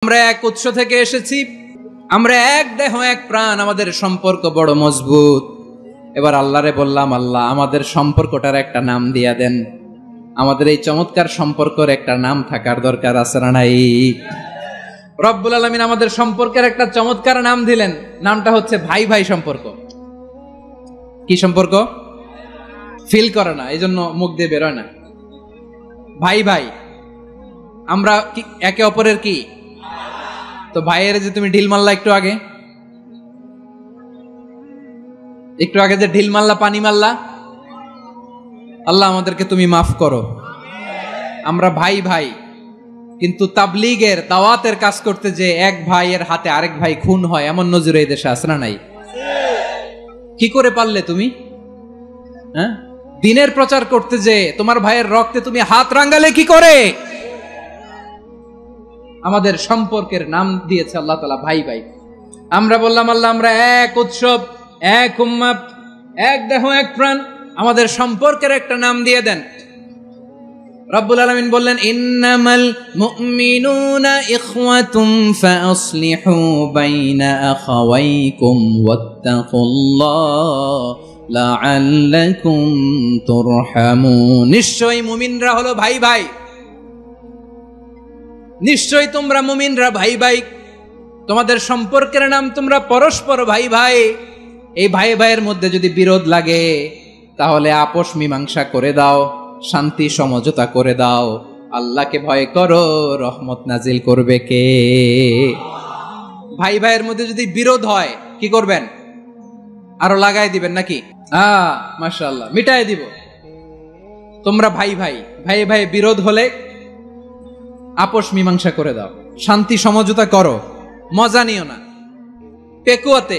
আমরা এক উৎস থেকে এসেছি, আমরা এক দেহ এক প্রাণ, আমাদের সম্পর্ক বড় মজবুত। এবার আল্লাহরে বললাম, আল্লাহ আমাদের সম্পর্কটার একটা নাম দিয়া দেন। আমাদের এই চমৎকার সম্পর্কের একটা নাম থাকার দরকার আছে না নাই? রব্বুল আলামিন আমাদের সম্পর্কের একটা চমৎকার নাম দিলেন, নামটা হচ্ছে ভাই ভাই সম্পর্ক। কি সম্পর্ক? ফিল করে না, এই জন্য মুখ দিয়ে বেরোয় না। ভাই ভাই, আমরা একে অপরের কি? তো ভাইয়ের যে তুমি ঢিল মারলা একটু আগে যে ঢিল মারলা, পানি মারলা, আল্লাহ আমাদেরকে তুমি মাফ করো। আমরা ভাই ভাই, কিন্তু তাবলীগের দাওয়াতের কাজ করতে যে এক ভাইয়ের হাতে আরেক ভাই খুন হয়, এমন নজির এই দেশে আছে না নাই? কি করে পারলে তুমি? হ্যাঁ, দিনের প্রচার করতে যে তোমার ভাইয়ের রক্তে তুমি হাত রাঙ্গালে কি করে? আমাদের সম্পর্কের নাম দিয়েছে আল্লাহ তাআলা ভাই ভাই। আমরা বললাম, আল্লাহ আমরা এক উৎসব, এক উম্মাহ, এক দেহ এক প্রাণ, আমাদের সম্পর্কের একটা নাম দিয়ে দেন। রব্বুল আলামিন বললেন, ইন্নামাল মুমিনুনা ইখওয়াতুম ফাসলিহু বাইনা আখাওয়াইকুম ওয়াত্তাকুল্লাহ লাআল্লাকুম তুরহামুন। নিশ্চয়ই মুমিনরা হলো ভাই ভাই, নিশ্চয়ই তোমরা মুমিনরা ভাই ভাই, তোমাদের সম্পর্কের নাম তোমরা পরস্পর ভাই ভাই। এই ভাই ভাইয়ের মধ্যে যদি বিরোধ লাগে তাহলে আপোষ মীমাংসা করে দাও, শান্তি সমঝোতা করে দাও। আল্লাহকে ভয় করো, রহমত নাজিল করবে কে? ভাই ভাইয়ের মধ্যে যদি বিরোধ হয় কি করবেন? আরো লাগাই দিবেন নাকি? মাশাআল্লাহ, মিটাই দিব। তোমরা ভাই ভাই, ভাই ভাই বিরোধ হলে আপোষ মীমাংসা করে দাও, শান্তি সমঝোতা করো, মজা নিও না। পেকুয়াতে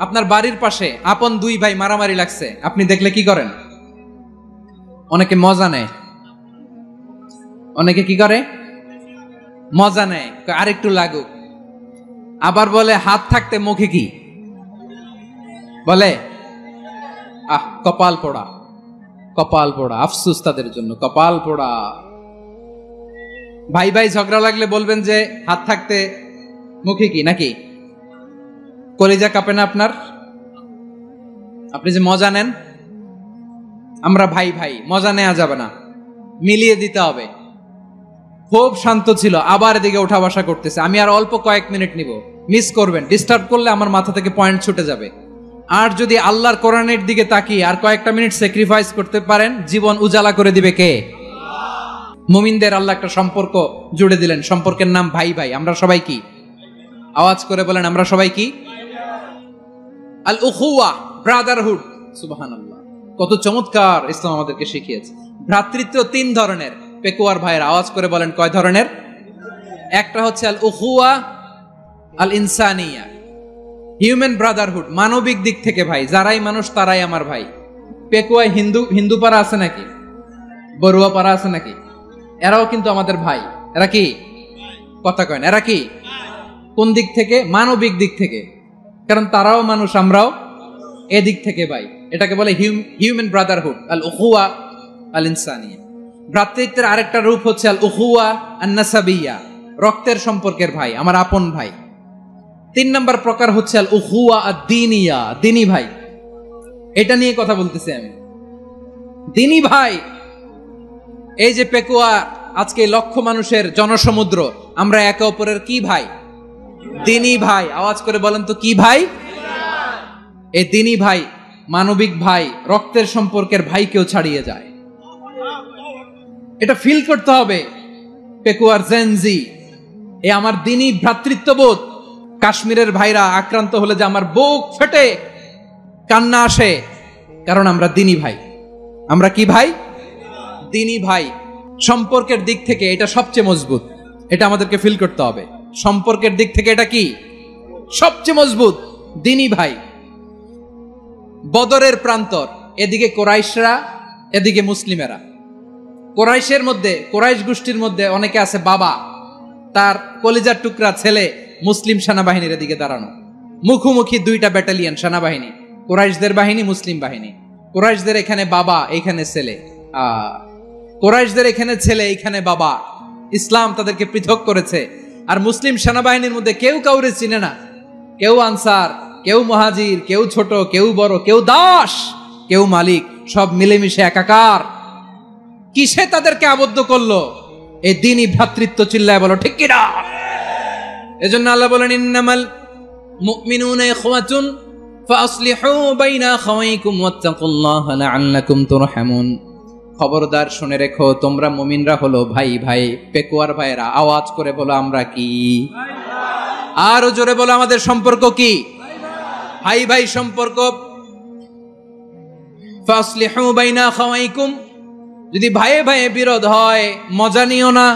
আপনার বাড়ির পাশে আপন দুই ভাই মারামারি লাগছে, আপনি দেখলে কি করেন? অনেকে মজা নেয়, অনেকে কি করে? মজা নেয়, আরেকটু লাগুক। আবার বলে হাত থাকতে মুখে কি বলে? কপাল পোড়া, কপাল পোড়া। আফসোস তাদের জন্য, কপাল পোড়া। ভাই ভাই ঝগড়া লাগলে বলবেন যে হাত থাকতে মুখে কি, নাকি? কলিজা কাঁপে না আপনার? আপনি যে মজা নেন। আমরা ভাই ভাই, মজা নেওয়া যাবে না, মিলিয়ে দিতে হবে। খুব শান্ত ছিল, আবার এদিকে ওঠা বসা করতেছে। আমি আর অল্প কয়েক মিনিট নিব, মিস করবেন। ডিস্টার্ব করলে আমার মাথা থেকে পয়েন্ট ছুটে যাবে। আর যদি আল্লাহর কোরআনের দিকে তাকিয়ে আর কয়েকটা মিনিট স্যাক্রিফাইস করতে পারেন, জীবন উজালা করে দিবে কে? মুমিনদের আল্লাহ একটা সম্পর্ক জুড়ে দিলেন, সম্পর্কের নাম ভাই ভাই। আমরা সবাই কি? আওয়াজ করে বলেন, আমরা সবাই কি? আল উখুয়া, ব্রাদারহুড। সুবহানাল্লাহ, কত চমৎকার ইসলাম আমাদেরকে শিখিয়েছে। ভ্রাতৃত্ব তিন ধরনের। পেকুয়ার ভাইয়ের আওয়াজ করে বলেন, কয় ধরনের? একটা হচ্ছে আল উখুয়া আল ইনসানিয়া, হিউম্যান ব্রাদারহুড, মানবিক দিক থেকে ভাই। যারাই মানুষ তারাই আমার ভাই। পেকুয়ায় হিন্দু পাড়া আছে নাকি? বড়ুয়া পাড়া আছে নাকি? এরাও কিন্তু আমাদের ভাই। এরা কি? কথা কয় না, এরা কি? কোন দিক থেকে? মানবিক দিক থেকে। কারণ তারাও মানুষ, আমরাও এদিক থেকে ভাই। এটাকে বলে হিউম্যান ব্রাদারহুড, আল উখুয়া আল ইনসানিয়া। ভ্রাতৃত্বের আরেকটা রূপ হচ্ছে আল উখুয়া আন নাসাবিয়া, রক্তের সম্পর্কের ভাই, আমার আপন ভাই। 3 নম্বর প্রকার হচ্ছে আল উখুয়া আদ-দীনিয়া, দ্বীনি ভাই। এটা নিয়ে কথা বলতেছি আমি। দ্বীনি ভাই, এই যে পেকুয়া, আজকে লক্ষ মানুষের জনসমুদ্র, আমরা একে অপরের কি ভাই? দ্বীনি ভাই। আওয়াজ করে বলেন তো, কি ভাই? এই দ্বীনি ভাই, মানবিক ভাই, রক্তের সম্পর্কের ভাইকেও ছাড়িয়ে যায়। এটা ফিল করতে হবে। পেকুয়ার জেনজি, এ আমার দ্বীনি ভ্রাতৃত্ববোধ। কাশ্মীরের ভাইরা আক্রান্ত হলে যে আমার বুক ফেটে কান্না আসে, কারণ আমরা দ্বীনি ভাই। আমরা কি ভাই? দ্বীনি ভাই। সম্পর্কের দিক থেকে এটা সবচেয়ে মজবুত। এটা আমাদেরকে ফিল করতে হবে। সম্পর্কের দিক থেকে এটা কি? সবচেয়ে মজবুত, দ্বীনি ভাই। বদরের প্রান্তর, এদিকে কোরাইশরা, এদিকে মুসলিমেরা। কোরাইশের মধ্যে, কোরাইশ গোষ্ঠীর মধ্যে অনেকে আছে বাবা, তার কলিজার টুকরা ছেলে মুসলিম সেনাবাহিনীর এদিকে দাঁড়ানো। মুখোমুখি দুইটা ব্যাটালিয়ন সেনাবাহিনী, কোরাইশদের বাহিনী, মুসলিম বাহিনী। কোরাইশদের এখানে বাবা, এখানে ছেলে। কোরাইশদের এখানে ছেলে, এখানে বাবা। ইসলাম তাদেরকে পৃথক করেছে। আর মুসলিম সেনাবাহিনীর মধ্যে কেউ কাউরে চিনে না, কেউ আনসার, কেউ মুহাজির, কেউ ছোট, কেউ বড়, কেউ দাস, কেউ মালিক, সব মিলেমিশে একাকার। কিসে তাদেরকে আবদ্ধ করলো? এই দ্বীনি ভ্রাতৃত্ব। চিল্লায় বলো ঠিক কিনা? এজন্য আল্লাহ বলেন, ইন্নামাল মুমিনুনা ইখওয়াতুন ফাসলিহু বাইনা আখাওয়াইকুম ওয়াত্তাকুল্লাহা লাআল্লাকুম তুরহামুন। খবরদার শুনে রেখো, তোমরা মুমিনরা হলো ভাই ভাই, পেকুয়ার ভাইরা। আওয়াজ করে বলো আমরা কি? আরো জোরে বলো আমাদের সম্পর্ক কি? ভাই ভাই সম্পর্ক। ফাসলিহু বাইনা আখাওয়াইকুম, যদি ভাইয়ে ভাইয়ে বিরোধ হয় মজা নিও না।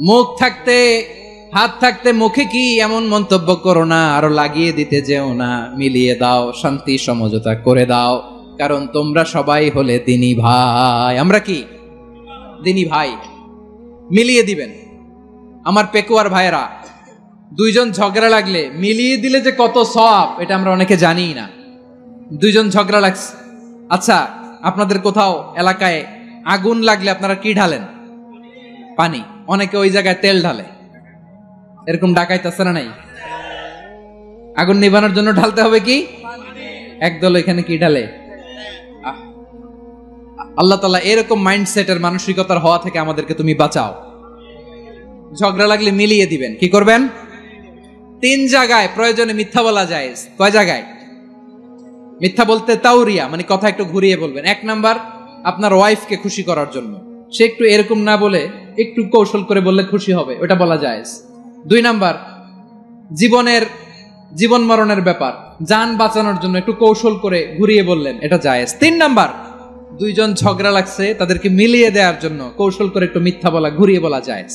মুখ থাকতে হাত থাকতে মুখে কি এমন মন্তব্য করো না, আরো লাগিয়ে দিতে যেও না। মিলিয়ে দাও, শান্তি সমঝোতা করে দাও, কারণ তোমরা সবাই হলে দ্বীনি ভাই। আমরা কি দ্বীনি ভাই? মিলিয়ে দিবেন। আমার পেকুয়ার ভাইরা, দুইজন ঝগড়া লাগলে মিলিয়ে দিলে যে কত সওয়াব, এটা আমরা অনেকে জানি না। দুইজন ঝগড়া লাগছে, আচ্ছা আপনাদের কোথাও এলাকায় আগুন লাগলে আপনারা কি ঢালেন? পানি। অনেকে ওই জায়গায় তেল ঢালে। এরকম ডাকাইত আছে না নাই? আগুন নিভানোর জন্য ঢালতে হবে কি? একদল এখানে কি ঢালে? আল্লাহ তাআলা এরকম মাইন্ডসেটের মানসিকতার হওয়া থেকে আমাদেরকে তুমি বাঁচাও। ঝগড়া লাগলে মিলিয়ে দিবেন। কি করবেন? 3 জায়গায় প্রয়োজনে মিথ্যা বলা যায়। কয় জায়গায় মিথ্যা বলতে? তাওরিয়া, মানে কথা একটু ঘুরিয়ে বলবেন। 1 নাম্বার, আপনার ওয়াইফকে খুশি করার জন্য। সে একটু এরকম না বলে একটু কৌশল করে বললে খুশি হবে, ওটা বলা যায়। 2 নাম্বার, জীবন মরণের ব্যাপার, জান বাঁচানোর জন্য একটু কৌশল করে ঘুরিয়ে বললেন, এটা জায়েজ। 3 নাম্বার, দুইজন ঝগড়া লাগছে তাদেরকে মিলিয়ে দেওয়ার জন্য কৌশল করে একটু মিথ্যা বলা, ঘুরিয়ে বলা জায়েজ।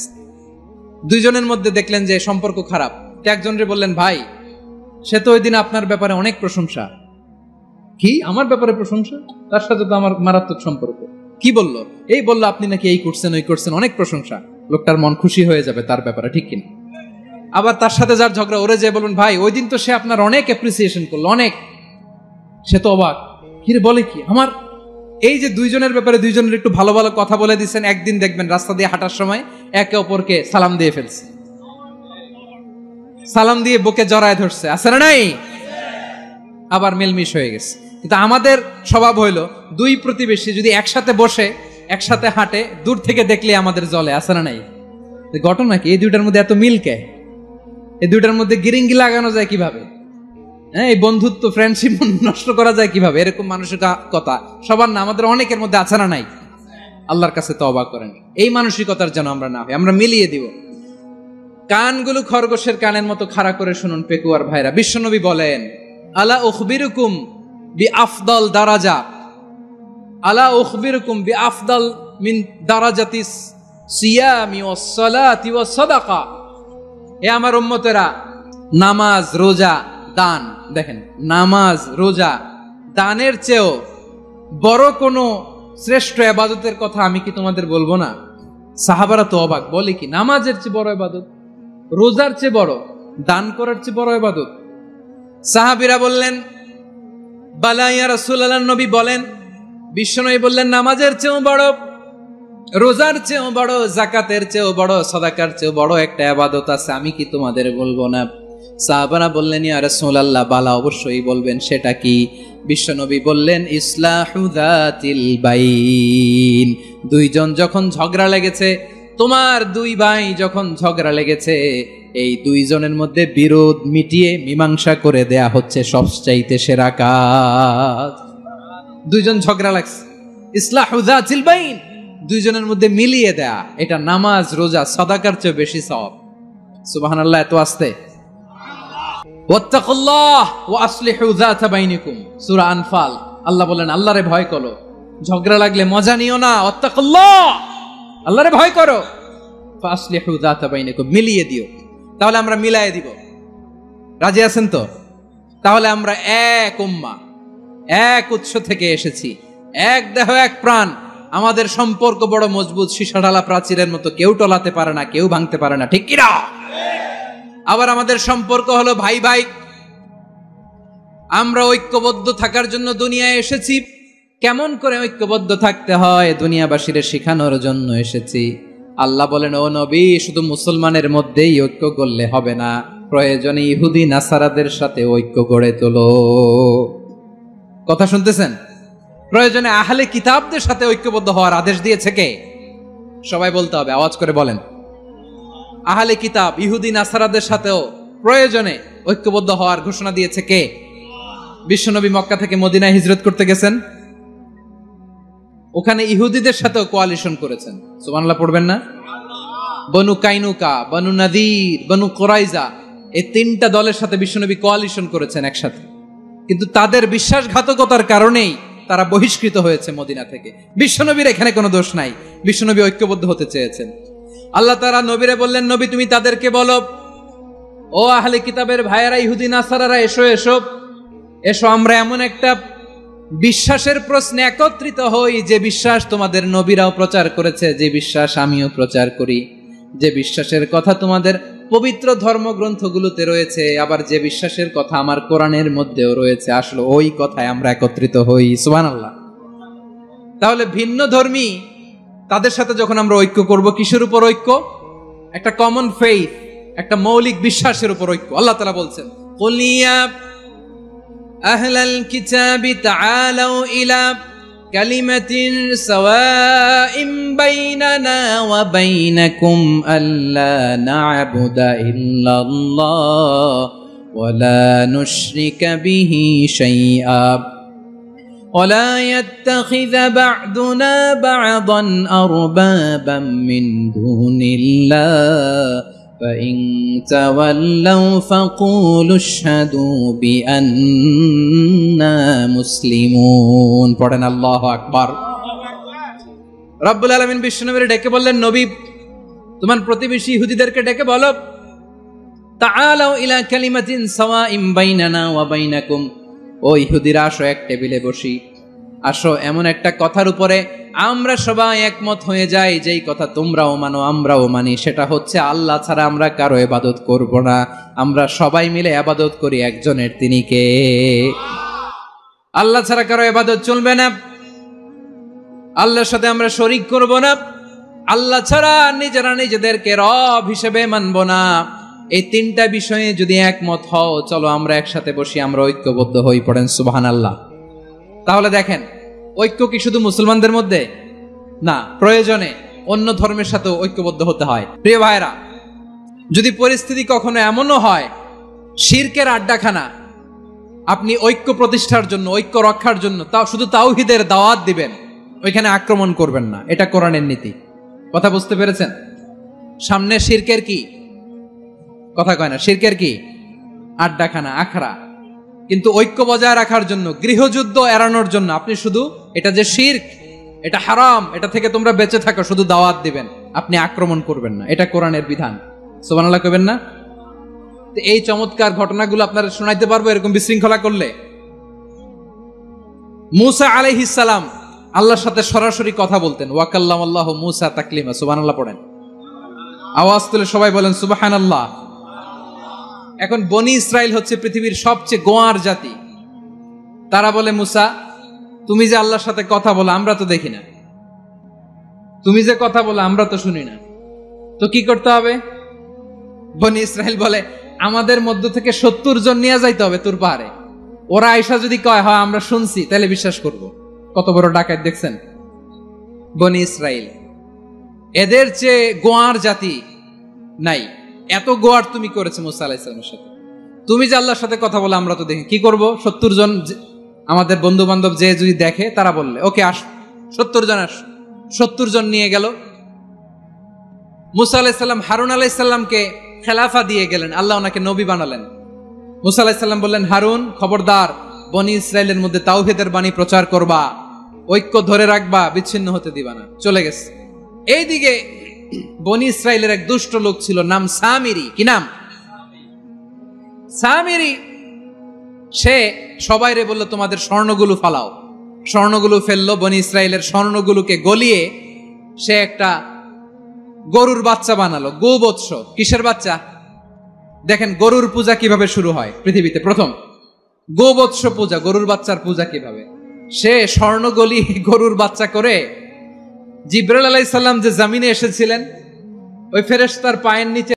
দুইজনের মধ্যে দেখলেন যে সম্পর্ক খারাপ, একজনরে বললেন, ভাই সে তো ওই দিন আপনার ব্যাপারে অনেক প্রশংসা। কি আমার ব্যাপারে প্রশংসা? তার সাথে তো আমার মারাত্মক সম্পর্ক। কি বললো? এই বললো আপনি নাকি এই করছেন ওই করছেন, অনেক প্রশংসা। লোকটার মন খুশি হয়ে যাবে তার ব্যাপারে, ঠিক কিনা? আবার তার সাথে যার ঝগড়া, ওরে যে বলুন, ভাই ওই দিন তো সে আপনার অনেক অ্যাপ্রিসিয়েশন করলো, অনেক। সে তো অবাক, কিরে বলে কি? আমার এই যে দুইজনের ব্যাপারে দুইজনের একটু ভালো ভালো কথা বলে দিচ্ছেন, একদিন দেখবেন রাস্তা দিয়ে হাঁটার সময় একে অপরকে সালাম দিয়ে ফেলছে, সালাম দিয়ে বুকে জড়ায় ধরছে, আছে না নাই? আবার মিলমিশ হয়ে গেছে। কিন্তু আমাদের স্বভাব হইলো, দুই প্রতিবেশী যদি একসাথে বসে একসাথে হাঁটে, দূর থেকে দেখলে আমাদের জ্বলে, আছে না নাই? ঘটনা কি? এই দুইটার মধ্যে এত মিল কে? এই দুইটার মধ্যে গিরিঙ্গি লাগানো যায় কিভাবে? হ্যাঁ, এই বন্ধুত্ব ফ্রেন্ডশিপ নষ্ট করা যায় কিভাবে? এরকম মানসিকতা সবার না, আমাদের অনেকের মধ্যে আছে না নাই? আল্লাহর কাছে তওবা করেন, এই মানসিকতার যেন আমরা না হই। আমরা মিলিয়ে দিব। কানগুলো খরগোশের কানের মতো খাড়া করে শুনুন পেকুয়ার ভাইরা। বিশ্বনবী বলেন, আলা উখবিরুকুম বিআফদাল দারাজা, আলা উখবিরুকুম বিআফদাল মিন দারাজাতিস সিয়ামি ওয়াস সালাতি ওয়াস সাদাকা। এ আমার উম্মতেরা, নামাজ, রোজা, দান, দেখেন নামাজ, রোজা, দানের চেয়েও বড় কোন শ্রেষ্ঠ ইবাদতের কথা আমি কি তোমাদের বলবো না? সাহাবারা তো অবাক, বলে কি নামাজের চেয়ে বড় ইবাদত, রোজার চেয়ে বড়, দান করার চেয়ে বড় ইবাদত? সাহাবীরা বললেন, বালা ইয়া রাসূলুল্লাহ। নবী বলেন, বিশ্বনবী বললেন, নামাজের চেয়েও বড়, রোজার চেয়েও বড়, যাকাতের চেয়েও বড়, সাদাকার চেয়েও বড় একটা ইবাদত আছে, আমি কি তোমাদের বলবো না? সাহাবারা বললেন, ইয়া রাসূলুল্লাহ, বালা অবশ্যই বলবেন, সেটা কি? বিশ্বনবী বললেন, ইসলাহু যাতিল বাইন। দুইজন যখন ঝগড়া লেগেছে, তোমার দুই ভাই যখন ঝগড়া লেগেছে, এই দুইজনের মধ্যে বিরোধ মিটিয়ে মীমাংসা করে দেয়া হচ্ছে সবচাইতে সেরা কাজ। দুইজন ঝগড়া লাগছে, ইসলাহু যাতিল বাইন, দুইজনের মধ্যে মিলিয়ে দেয়া, এটা নামাজ, রোজা, সাদাকার চেয়ে বেশি সওয়াব। সুবহানাল্লাহ। এত আস্তে। ওয়াত্তাকুল্লাহ ওয়া আসলিহু যাতা বাইনিকুম, সূরা আনফাল। আল্লাহ বলেন, আল্লাহরে ভয় করো, ঝগড়া লাগলে মজা নিও না। ওয়াত্তাকুল্লাহ, আল্লাহরে ভয় করো। ফাসলিহু যাতা বাইনিকুম, মিলিয়ে দিও। তাহলে আমরা মিলায়ে দিব। রাজি আছেন তো? তাহলে আমরা এক উম্মাহ, এক উৎস থেকে এসেছি, এক দেহ এক প্রাণ। আমাদের সম্পর্ক বড় মজবুত, সীসাঢালা প্রাচীরের মতো, কেউ টলাতে পারে না, কেউ ভাঙতে পারে না, ঠিক কিনা? আবার আমাদের সম্পর্ক হলো ভাই ভাই। আমরা ঐক্যবদ্ধ থাকার জন্য দুনিয়ায় এসেছি। কেমন করে ঐক্যবদ্ধ থাকতে হয় দুনিয়াবাসীর শেখানোর জন্য এসেছি। আল্লাহ বলেন, ও নবী, শুধু মুসলমানের মধ্যেই ঐক্য করলে হবে না, প্রয়োজনে ইহুদি নাসারাদের সাথে ঐক্য গড়ে তোলো। কথা শুনতেছেন? প্রয়োজনে আহলে কিতাবদের সাথে ঐক্যবদ্ধ হওয়ার আদেশ দিয়েছে কে? সবাই বলতে হবে, আওয়াজ করে বলেন। আহলে কিতাব ইহুদি নাসারাদের সাথেও প্রয়োজনে ঐক্যবদ্ধ হওয়ার ঘোষণা দিয়েছে কে? বিশ্বনবী মক্কা থেকে মদিনায় হিজরত করতে গেছেন, ওখানে ইহুদিদের সাথেও কোয়ালিশন করেছেন। সুবহানাল্লাহ পড়বেন না? বনু কাইনুকা, বনু নাদির, বনু কুরাইজা, এই তিনটা দলের সাথে বিশ্বনবী কোয়ালিশন করেছেন একসাথে, কিন্তু তাদের বিশ্বাসঘাতকতার কারণেই তারা বহিষ্কৃত হয়েছে মদিনা থেকে। বিশ্বনবীর এখানে কোনো দোষ নাই, বিশ্বনবী ঐক্যবদ্ধ হতে চেয়েছেন। আল্লাহ তাআলা নবীরে বললেন, নবী তুমি তাদেরকে বলো, ও আহলে কিতাবের ভাইয়েরা, ইহুদি নাসারারা, এসো এসো এসো, আমরা এমন একটা বিশ্বাসের প্রশ্নে একত্রিত হই যে বিশ্বাস তোমাদের নবীরাও প্রচার করেছে, যে বিশ্বাস আমিও প্রচার করি, যে বিশ্বাসের কথা তোমাদের পবিত্র ধর্মগ্রন্থগুলোতে রয়েছে, আবার যে বিশ্বাসের কথা আমার কোরআনের মধ্যেও রয়েছে, আসলে ওই কথায় আমরা একত্রিত হই। সুবহানাল্লাহ। তাহলে ভিন্ন ধর্মী তাদের সাথে যখন আমরা ঐক্য করব, কিসের উপর ঐক্য? একটা কমন ফেইথ, একটা মৌলিক বিশ্বাসের উপর ঐক্য। আল্লাহ তাআলা বলছেন, কুল ইয়া আহলাল কিতাবি তাআলাউ ইলা কালিমাতিন সাওয়াইম বাইনানা ওয়া বাইনাকুম আল্লা না'বুদা ইল্লাল্লাহ ওয়া লা নুশরিকা বিহি শাইআ ولا يتخذ بعضنا بعضا أربابا من دون الله فإن تولوا فقولوا اشهدوا بأننا مسلمون। পড়েন আল্লাহু আকবার। রব্বুল আলামিন বিশ্বনবীর ডেকে বললেন, নবী তোমার প্রতিবেশী ইহুদিদেরকে ডেকে বলো, তাআলাউ ইলা কালিমাতিন সাওয়াইম বাইনানা ওয়া বাইনাকুম, ও ইহুদিরা আসো, এক টেবিলে বসি, আসো এমন একটা কথার উপরে আমরা সবাই একমত হয়ে যাই, যেই কথা তোমরাও মানো আমরাও মানি, সেটা হচ্ছে আল্লাহ ছাড়া আমরা কারো ইবাদত করব না, আমরা সবাই মিলে ইবাদত করি একজনের, তিনি কে? আল্লাহ ছাড়া কারো ইবাদত চলবে না, আল্লাহর সাথে আমরা শরীক করব না, আল্লাহ ছাড়া নিজেরা নিজেদেরকে রব হিসেবে মানব না। এই তিনটা বিষয়ে যদি একমত হও, চলো আমরা একসাথে বসি, আমরা ঐক্যবদ্ধ হই। পড়েন সুবহানাল্লাহ। তাহলে দেখেন, ঐক্য কি শুধু মুসলমানদের মধ্যে না, প্রয়োজনে অন্য ধর্মের সাথে ঐক্যবদ্ধ হতে হয়। প্রিয় ভাইরা, যদি পরিস্থিতি কখনো এমনও হয় শিরকের আড্ডাখানা, আপনি ঐক্য প্রতিষ্ঠার জন্য, ঐক্য রক্ষার জন্য তাও শুধু তাওহীদের দাওয়াত দিবেন, ওইখানে আক্রমণ করবেন না, এটা কোরআনের নীতি। কথা বুঝতে পেরেছেন? সামনে শিরকের কি কথা কয় না, শিরকের কি আড্ডাখানা, আখড়া, কিন্তু ঐক্য বজায় রাখার জন্য, গৃহযুদ্ধ এড়ানোর জন্য আপনি শুধু এটা যে শিরক, এটা হারাম, এটা থেকে তোমরা বেঁচে থাকো, শুধু দাওয়াত দিবেন, আপনি আক্রমণ করবেন না, এটা কোরআনের বিধান। সুবহানাল্লাহ কইবেন না? এই চমৎকার ঘটনাগুলো আপনারা শোনাইতে পারবো এরকম বিশৃঙ্খলা করলে। মূসা আলাইহিস সালাম আল্লাহর সাথে সরাসরি কথা বলতেন, ওয়া কাল্লামাল্লাহু মূসা তাকলিমা। সুবহানাল্লাহ পড়েন, আওয়াজ তুলে সবাই বলেন সুবহানাল্লাহ। এখন বনি ইসরাইল হচ্ছে পৃথিবীর সবচেয়ে গোয়ার জাতি। তারা বলে, মূসা তুমি যে আল্লাহর সাথে কথা বলো আমরা তো দেখি না, তুমি যে কথা বলো আমরা তো শুনি না, তো কি করতে হবে? বনি ইসরাইল বলে, আমাদের মধ্য থেকে 70 জন নিয়ে যাইতে হবে তুর পাহাড়ে, ওরা আয়েশা যদি কয় হয় আমরা শুনছি, তাহলে বিশ্বাস করব। কত বড় ডাকাত দেখছেন বনি ইসরাইল। এদের চেয়ে গোয়ার জাতি নাই। এত গোয়ার তুমি করেছো মুসা আলাইহিস সালামের সাথে, তুমি যে আল্লাহর সাথে কথা বলে আমরা তো দেখি, কি করব? 70 জন আমাদের বন্ধু বান্ধব যে যদি দেখে, তারা বললে ওকে আস, 70 জন আস। 70 জন নিয়ে গেল। মুসা আলাইহিস সালাম হারুন আলাইহিস সালামকে খেলাফা দিয়ে গেলেন, আল্লাহ ওনাকে নবী বানালেন। মুসা আলাইহিস সালাম বললেন, হারুন খবরদার, বনি ইসরাইলের মধ্যে তাওহীদের বাণী প্রচার করবা, ঐক্য ধরে রাখবা, বিচ্ছিন্ন হতে দিবা না। চলে গেছে। এইদিকে বনি ইসরাইলের এক দুষ্ট লোক ছিল, নাম সামিরি। কি নাম? সামিরি। সে সবাইরে বলল, তোমাদের স্বর্ণগুলো ফালাও। স্বর্ণগুলো ফেললো, বনি ইসরাইলের স্বর্ণগুলোকে গলিয়ে সে একটা গরুর বাচ্চা বানালো, গোবৎস। কিসের বাচ্চা? দেখেন গরুর পূজা কিভাবে শুরু হয় পৃথিবীতে, প্রথম গোবৎস পূজা, গরুর বাচ্চার পূজা কিভাবে। সে স্বর্ণ গলি গরুর বাচ্চা করে জিব্রাইল আলাইহিস সালাম যে জমিনে এসেছিলেন ওই ফেরেশতার পায়ের নিচে